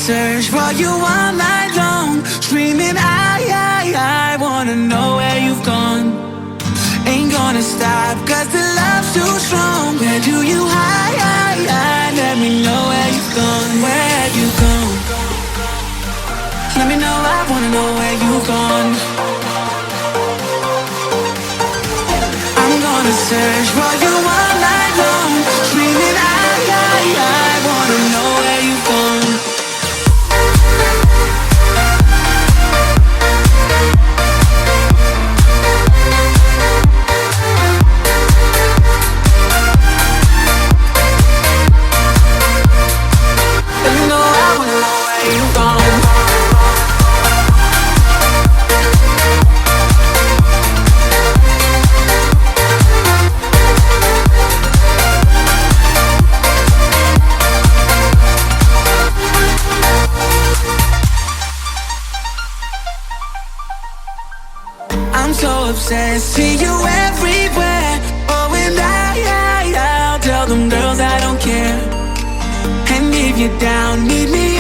search for you all night long, screaming I wanna know where you've gone. Ain't gonna stop, cause the love's too strong. Where do you hide? Let me know where you've gone. Where you gone? Let me know, I wanna know where you've gone. I'm gonna search for you all night long, screaming I wanna know where you've gone. I'm so obsessed, see you everywhere. Oh, and I'll tell them girls I don't care. And if you're down, meet me